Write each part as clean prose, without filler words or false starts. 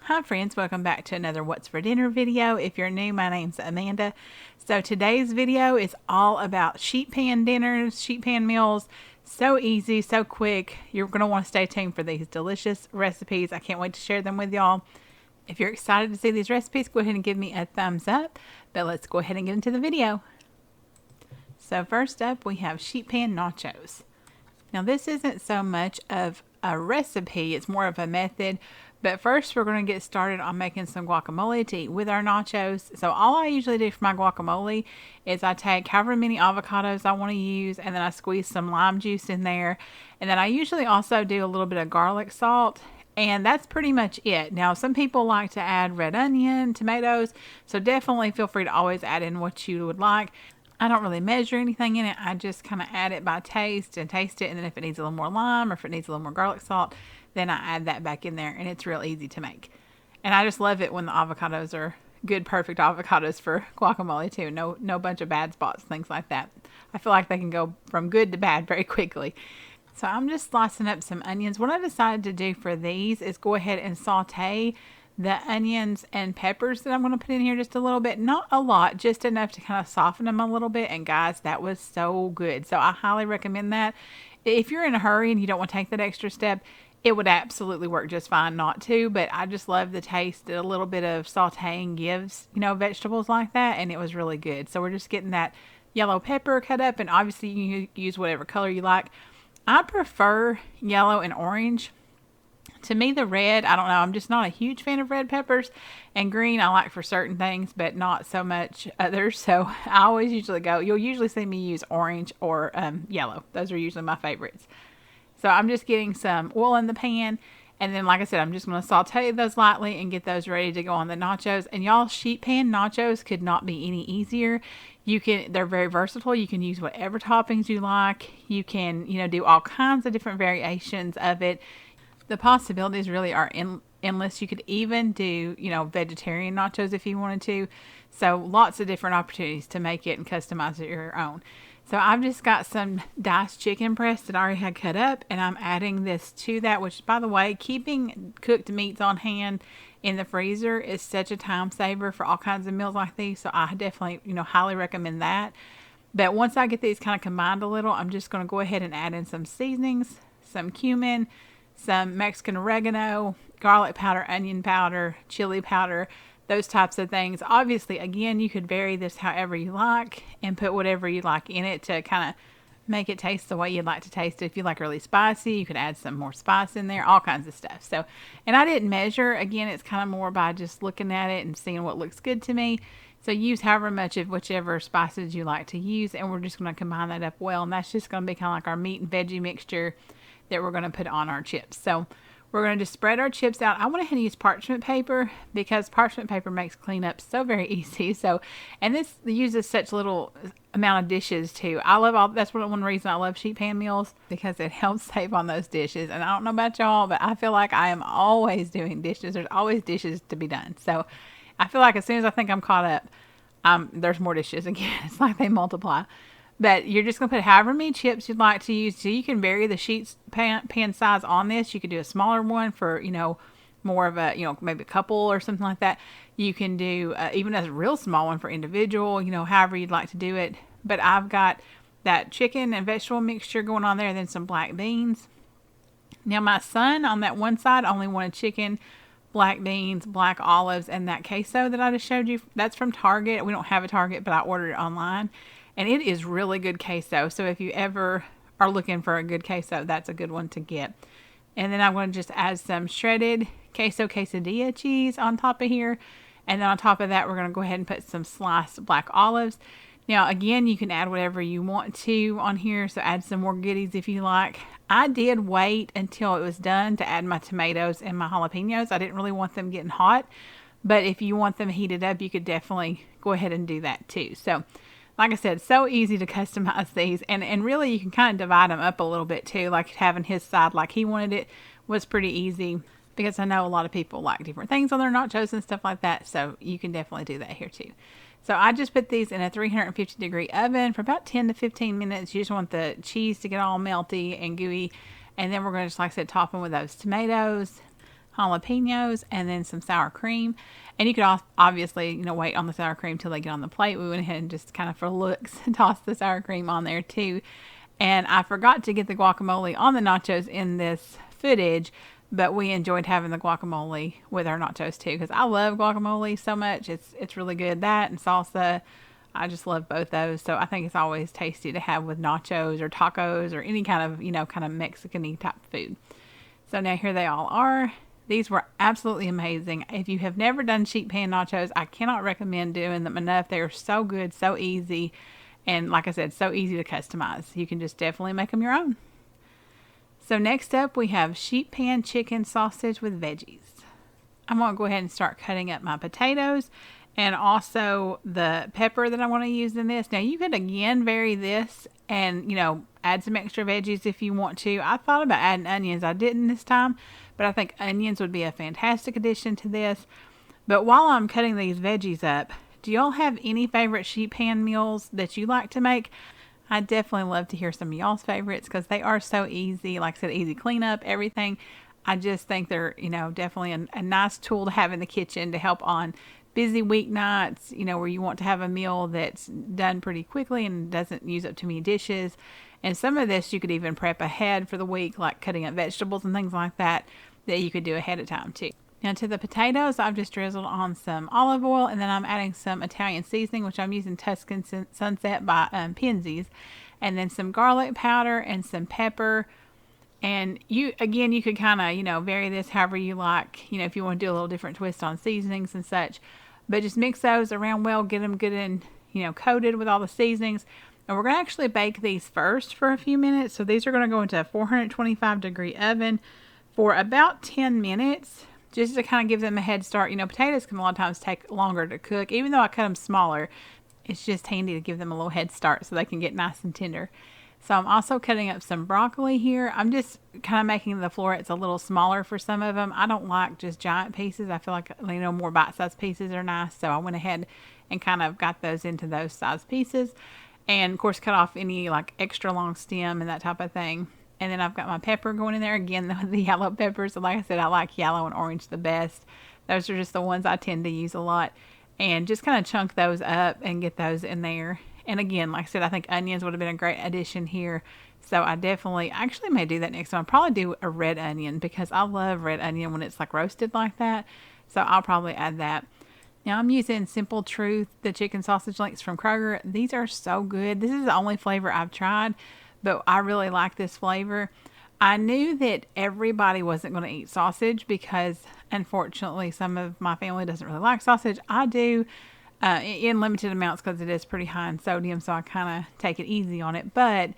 Hi friends, welcome back to another What's for Dinner video. If you're new, my name's Amanda. So today's video is all about sheet pan dinners, sheet pan meals. So easy, so quick. You're going to want to stay tuned for these delicious recipes. I can't wait to share them with y'all. If you're excited to see these recipes, go ahead and give me a thumbs up. But let's go ahead and get into the video. So first up, we have sheet pan nachos. Now this isn't so much of a recipe, it's more of a method. But first we're going to get started on making some guacamole to eat with our nachos. So all I usually do for my guacamole is I take however many avocados I want to use, and then I squeeze some lime juice in there. And then I usually also do a little bit of garlic salt. And that's pretty much it. Now, some people like to add red onion, tomatoes. So definitely feel free to always add in what you would like. I don't really measure anything in it. I just kind of add it by taste and taste it. And then if it needs a little more lime or if it needs a little more garlic salt, then I add that back in there. And it's real easy to make. And I just love it when the avocados are good, perfect avocados for guacamole too. No bunch of bad spots, things like that. I feel like they can go from good to bad very quickly. So I'm just slicing up some onions. What I decided to do for these is go ahead and saute the onions and peppers that I'm going to put in here just a little bit. Not a lot, just enough to kind of soften them a little bit. And guys, that was so good. So I highly recommend that. If you're in a hurry and you don't want to take that extra step, it would absolutely work just fine not to. But I just love the taste that a little bit of sauteing gives, vegetables like that. And it was really good. So we're just getting that yellow pepper cut up. And obviously you can use whatever color you like. I prefer yellow and orange. To me, the red, I don't know, I'm just not a huge fan of red peppers. And green I like for certain things, but not so much others. So I always usually you'll usually see me use orange or yellow. Those are usually my favorites. So I'm just getting some oil in the pan. And then, like I said, I'm just going to saute those lightly and get those ready to go on the nachos. And y'all, sheet pan nachos could not be any easier. They're very versatile. You can use whatever toppings you like. You can, do all kinds of different variations of it. The possibilities really are endless. You could even do, vegetarian nachos if you wanted to. So lots of different opportunities to make it and customize it your own. So I've just got some diced chicken breast that I already had cut up, and I'm adding this to that, which, by the way, keeping cooked meats on hand in the freezer is such a time saver for all kinds of meals like these. So I definitely, highly recommend that. But once I get these kind of combined a little, I'm just going to go ahead and add in some seasonings, some cumin, some Mexican oregano, garlic powder, onion powder, chili powder, those types of things. Obviously, again, you could vary this however you like and put whatever you like in it to kind of make it taste the way you'd like to taste it. If you like really spicy, you could add some more spice in there, all kinds of stuff. So, and I didn't measure. Again, it's kind of more by just looking at it and seeing what looks good to me. So use however much of whichever spices you like to use, and we're just going to combine that up well. And that's just going to be kind of like our meat and veggie mixture that we're going to put on our chips. So we're going to just spread our chips out. I went ahead and use parchment paper because parchment paper makes cleanup so very easy. So, and this uses such little amount of dishes too. That's one reason I love sheet pan meals, because it helps save on those dishes. And I don't know about y'all, but I feel like I am always doing dishes. There's always dishes to be done. So I feel like as soon as I think I'm caught up, there's more dishes again. It's like they multiply. But you're just going to put however many chips you'd like to use. So you can vary the sheet pan size on this. You could do a smaller one for, more of a, maybe a couple or something like that. You can do even a real small one for individual, however you'd like to do it. But I've got that chicken and vegetable mixture going on there, and then some black beans. Now my son on that one side only wanted chicken, black beans, black olives, and that queso that I just showed you. That's from Target. We don't have a Target, but I ordered it online. And it is really good queso. So if you ever are looking for a good queso, that's a good one to get. And then I'm going to just add some shredded queso quesadilla cheese on top of here. And then on top of that, we're going to go ahead and put some sliced black olives. Now, again, you can add whatever you want to on here. So add some more goodies if you like. I did wait until it was done to add my tomatoes and my jalapenos. I didn't really want them getting hot. But if you want them heated up, you could definitely go ahead and do that too. So, like I said, so easy to customize these. And really, you can kind of divide them up a little bit too. Like having his side like he wanted it was pretty easy, because I know a lot of people like different things on their nachos and stuff like that. So you can definitely do that here too. So I just put these in a 350-degree oven for about 10 to 15 minutes. You just want the cheese to get all melty and gooey. And then we're going to just, like I said, top them with those tomatoes. jalapenos, and then some sour cream. And you could obviously, wait on the sour cream till they get on the plate. We went ahead and just kind of for looks tossed the sour cream on there too. And I forgot to get the guacamole on the nachos in this footage, but we enjoyed having the guacamole with our nachos too, because I love guacamole so much. It's really good. That and salsa, I just love both those. So I think it's always tasty to have with nachos or tacos or any kind of, kind of Mexican-y type food. So now here they all are. These were absolutely amazing. If you have never done sheet pan nachos, I cannot recommend doing them enough. They are so good, so easy. And like I said, so easy to customize. You can just definitely make them your own. So next up, we have sheet pan chicken sausage with veggies. I'm going to go ahead and start cutting up my potatoes and also the pepper that I want to use in this. Now you could again vary this and, add some extra veggies if you want to. I thought about adding onions. I didn't this time, but I think onions would be a fantastic addition to this. But while I'm cutting these veggies up, do y'all have any favorite sheet pan meals that you like to make? I definitely love to hear some of y'all's favorites because they are so easy. Like I said, easy cleanup, everything. I just think they're, definitely a nice tool to have in the kitchen to help on busy weeknights, where you want to have a meal that's done pretty quickly and doesn't use up too many dishes. And some of this you could even prep ahead for the week, like cutting up vegetables and things like that you could do ahead of time too. Now to the potatoes, I've just drizzled on some olive oil, and then I'm adding some Italian seasoning, which I'm using Tuscan Sunset by Penzeys, and then some garlic powder and some pepper. And you could kind of, vary this however you like, if you want to do a little different twist on seasonings and such. But just mix those around well, get them good and, coated with all the seasonings. And we're going to actually bake these first for a few minutes. So these are going to go into a 425-degree oven for about 10 minutes. Just to kind of give them a head start. Potatoes can a lot of times take longer to cook. Even though I cut them smaller, it's just handy to give them a little head start so they can get nice and tender. So I'm also cutting up some broccoli here. I'm just kind of making the florets a little smaller for some of them. I don't like just giant pieces. I feel like, more bite-sized pieces are nice. So I went ahead and kind of got those into those size pieces. And, of course, cut off any, extra long stem and that type of thing. And then I've got my pepper going in there. Again, the yellow peppers. So like I said, I like yellow and orange the best. Those are just the ones I tend to use a lot. And just kind of chunk those up and get those in there. And again, like I said, I think onions would have been a great addition here. So I actually may do that next time. I'll probably do a red onion because I love red onion when it's roasted like that. So I'll probably add that. Now I'm using Simple Truth, the chicken sausage links from Kroger. These are so good. This is the only flavor I've tried, but I really like this flavor. I knew that everybody wasn't going to eat sausage because unfortunately some of my family doesn't really like sausage. I do in limited amounts because it is pretty high in sodium, so I kind of take it easy on it. But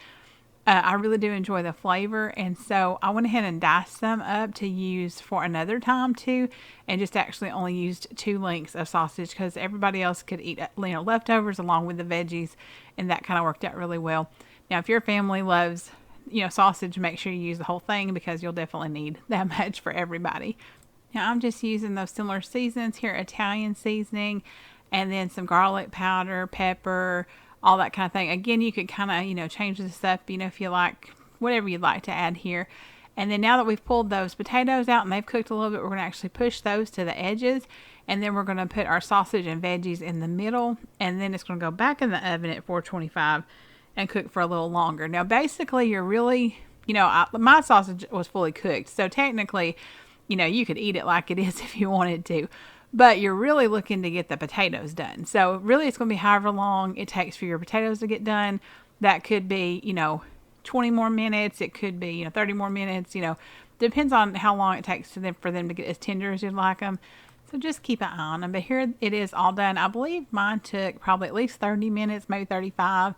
I really do enjoy the flavor, and so I went ahead and diced them up to use for another time too, and just actually only used 2 links of sausage because everybody else could eat leftovers along with the veggies, and that kind of worked out really well. Now, if your family loves sausage, make sure you use the whole thing because you'll definitely need that much for everybody. Now, I'm just using those similar seasonings here, Italian seasoning, and then some garlic powder, pepper, all that kind of thing. Again, you could kind of, change this up, if you like, whatever you'd like to add here. And then now that we've pulled those potatoes out and they've cooked a little bit, we're going to actually push those to the edges. And then we're going to put our sausage and veggies in the middle. And then it's going to go back in the oven at 425 and cook for a little longer. Now, basically, you're really, my sausage was fully cooked. So technically, you could eat it like it is if you wanted to. But you're really looking to get the potatoes done. So really it's going to be however long it takes for your potatoes to get done. That could be, 20 more minutes. It could be, 30 more minutes. Depends on how long it takes for them to get as tender as you'd like them. So just keep an eye on them. But here it is all done. I believe mine took probably at least 30 minutes, maybe 35.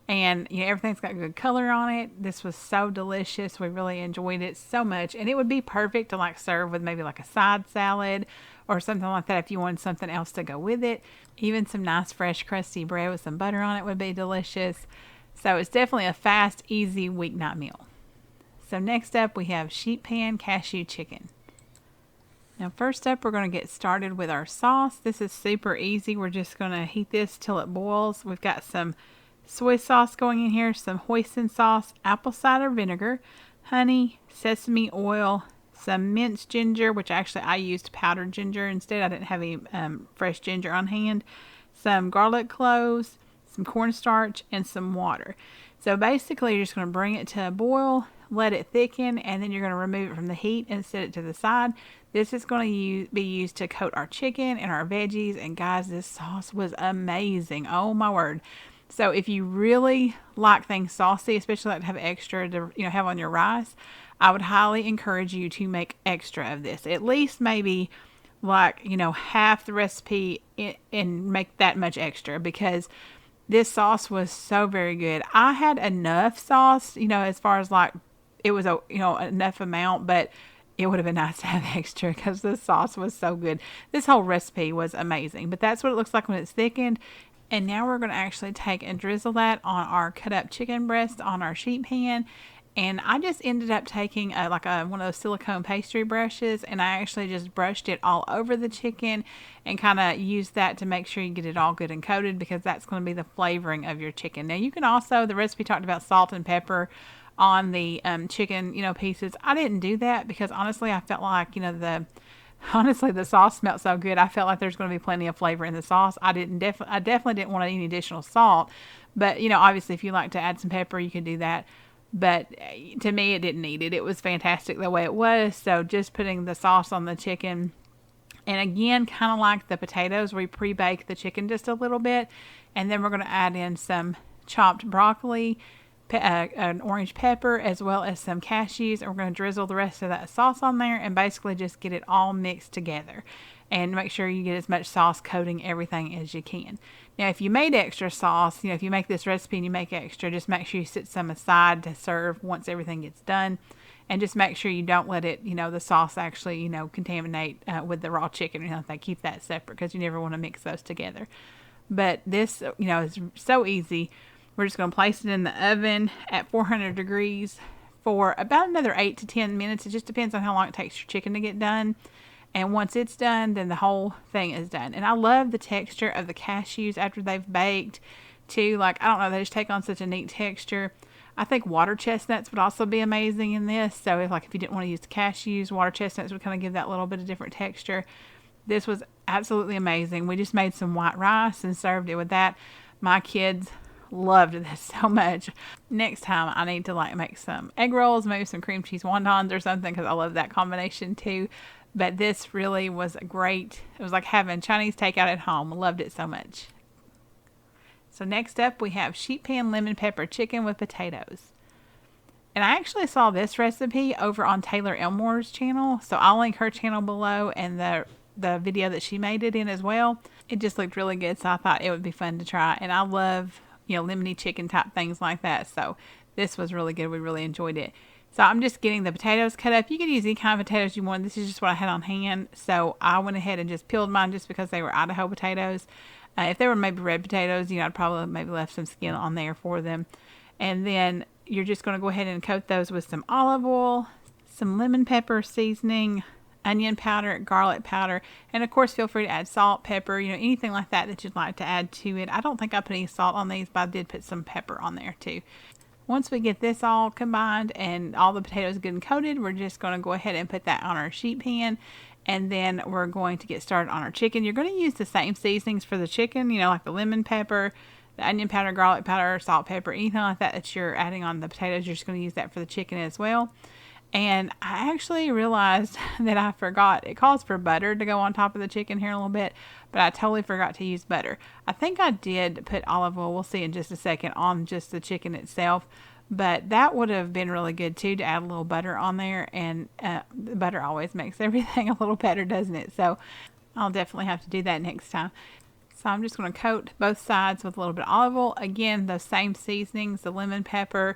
And, everything's got good color on it. This was so delicious. We really enjoyed it so much. And it would be perfect to serve with maybe a side salad or something like that if you wanted something else to go with it. Even some nice fresh crusty bread with some butter on it would be delicious. So it's definitely a fast, easy weeknight meal. So next up we have sheet pan cashew chicken. Now first up we're going to get started with our sauce. This is super easy. We're just going to heat this till it boils. We've got some soy sauce going in here, some hoisin sauce, apple cider vinegar, honey, sesame oil, some minced ginger, which actually I used powdered ginger instead. I didn't have any fresh ginger on hand. Some garlic cloves, some cornstarch, and some water. So basically you're just going to bring it to a boil, let it thicken, and then you're going to remove it from the heat and set it to the side. This is going to be used to coat our chicken and our veggies. And guys, this sauce was amazing. Oh my word. So if you really like things saucy, especially like to have extra to have on your rice, I would highly encourage you to make extra of this. At least maybe like half the recipe and make that much extra, because this sauce was so very good. I had enough sauce, as far as like it was enough amount, but it would have been nice to have extra because the sauce was so good. This whole recipe was amazing, but that's what it looks like when it's thickened. And now we're going to actually take and drizzle that on our cut up chicken breast on our sheet pan. And I just ended up taking one of those silicone pastry brushes, and I actually just brushed it all over the chicken and kind of used that to make sure you get it all good and coated, because that's going to be the flavoring of your chicken. Now you can also, the recipe talked about salt and pepper on the chicken, pieces. I didn't do that because honestly I felt like, the sauce smelled so good. I felt like there's going to be plenty of flavor in the sauce. I definitely didn't want any additional salt, but obviously if you like to add some pepper, you could do that. But to me, it didn't need it. It was fantastic the way it was. So just putting the sauce on the chicken, and again, kind of like the potatoes, we pre-bake the chicken just a little bit, and then we're going to add in some chopped broccoli, an orange pepper, as well as some cashews, and we're going to drizzle the rest of that sauce on there and basically just get it all mixed together. And make sure you get as much sauce coating everything as you can. Now, if you made extra sauce, if you make this recipe and you make extra, just make sure you set some aside to serve once everything gets done. And just make sure you don't let it, the sauce actually, contaminate with the raw chicken or anything. Keep that separate because you never want to mix those together. But this, is so easy. We're just going to place it in the oven at 400 degrees for about another 8 to 10 minutes. It just depends on how long it takes your chicken to get done. And once it's done, then the whole thing is done. And I love the texture of the cashews after they've baked too. I don't know, they just take on such a neat texture. I think water chestnuts would also be amazing in this. So if you didn't want to use the cashews, water chestnuts would kind of give that little bit of different texture. This was absolutely amazing. We just made some white rice and served it with that. My kids loved this so much. Next time I need to make some egg rolls, maybe some cream cheese wontons or something, because I love that combination too. But this really was great. It was like having Chinese takeout at home. Loved it so much. So next up we have sheet pan lemon pepper chicken with potatoes. And I actually saw this recipe over on Taylor Elmore's channel. So I'll link her channel below and the video that she made it in as well. It just looked really good, so I thought it would be fun to try. And I love, lemony chicken type things like that. So this was really good. We really enjoyed it. So I'm just getting the potatoes cut up. You could use any kind of potatoes you want. This is just what I had on hand. So I went ahead and just peeled mine just because they were Idaho potatoes. If they were maybe red potatoes, I'd probably maybe left some skin on there for them. And then you're just going to go ahead and coat those with some olive oil, some lemon pepper seasoning, onion powder, garlic powder, and of course feel free to add salt, pepper, anything like that you'd like to add to it. I don't think I put any salt on these, but I did put some pepper on there too. Once we get this all combined and all the potatoes good and coated, we're just going to go ahead and put that on our sheet pan, and then we're going to get started on our chicken. You're going to use the same seasonings for the chicken, like the lemon pepper, the onion powder, garlic powder, salt, pepper, anything like that you're adding on the potatoes. You're just going to use that for the chicken as well. And I actually realized that I forgot. It calls for butter to go on top of the chicken here in a little bit, but I totally forgot to use butter. I think I did put olive oil, we'll see in just a second, on just the chicken itself. But that would have been really good too, to add a little butter on there. And the butter always makes everything a little better, doesn't it? So I'll definitely have to do that next time. So I'm just going to coat both sides with a little bit of olive oil. Again, those same seasonings, the lemon pepper,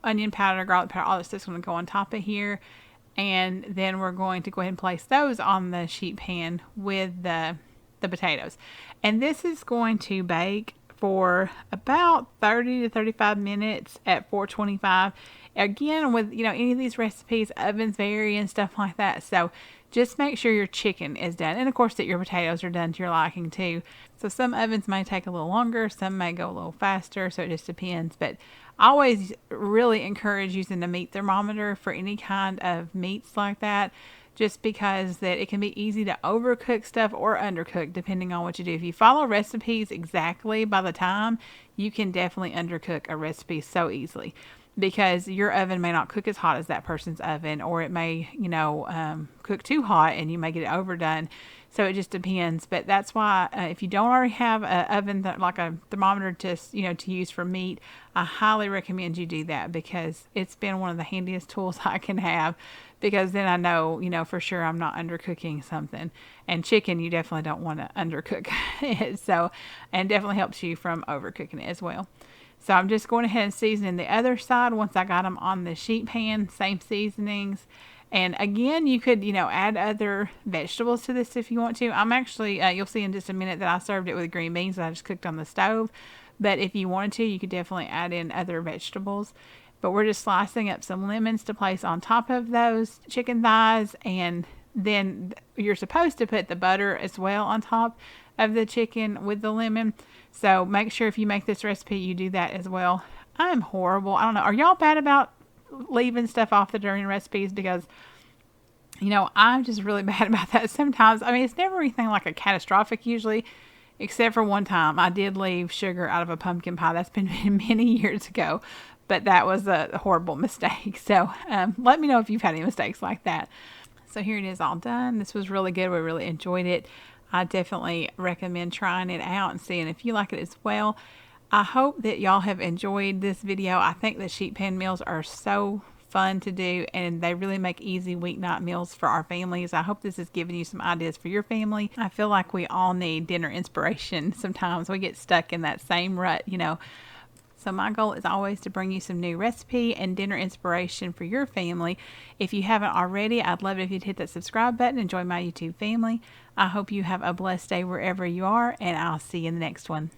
onion powder, garlic powder, all this stuff's going to go on top of here. And then we're going to go ahead and place those on the sheet pan with the potatoes. And this is going to bake for about 30 to 35 minutes at 425. Again, with, any of these recipes, ovens vary and stuff like that. So just make sure your chicken is done. And of course that your potatoes are done to your liking too. So some ovens may take a little longer, some may go a little faster. So it just depends. But I always really encourage using the meat thermometer for any kind of meats like that, just because that it can be easy to overcook stuff or undercook depending on what you do. If you follow recipes exactly by the time, you can definitely undercook a recipe so easily, because your oven may not cook as hot as that person's oven, or it may, cook too hot and you may get it overdone. So it just depends. But that's why if you don't already have an oven like a thermometer to use for meat, I highly recommend you do that, because it's been one of the handiest tools I can have, because then I know, for sure I'm not undercooking something. And chicken, you definitely don't want to undercook it. So, and definitely helps you from overcooking it as well. So I'm just going ahead and seasoning the other side once I got them on the sheet pan, same seasonings. And again, you could, add other vegetables to this if you want to. I'm actually, you'll see in just a minute that I served it with green beans that I just cooked on the stove. But if you wanted to, you could definitely add in other vegetables. But we're just slicing up some lemons to place on top of those chicken thighs. And then you're supposed to put the butter as well on top of the chicken with the lemon. So make sure if you make this recipe, you do that as well. I'm horrible. I don't know. Are y'all bad about leaving stuff off the during recipes? Because I'm just really bad about that sometimes. I mean, it's never anything like a catastrophic usually, except for one time I did leave sugar out of a pumpkin pie. That's been many years ago, but that was a horrible mistake. So let me know if you've had any mistakes like that. So here it is all done. This was really good. We really enjoyed it. I definitely recommend trying it out and seeing if you like it as well. I hope that y'all have enjoyed this video. I think the sheet pan meals are so fun to do, and they really make easy weeknight meals for our families. I hope this has given you some ideas for your family. I feel like we all need dinner inspiration. Sometimes we get stuck in that same rut, So my goal is always to bring you some new recipe and dinner inspiration for your family. If you haven't already, I'd love it if you'd hit that subscribe button and join my YouTube family. I hope you have a blessed day wherever you are, and I'll see you in the next one.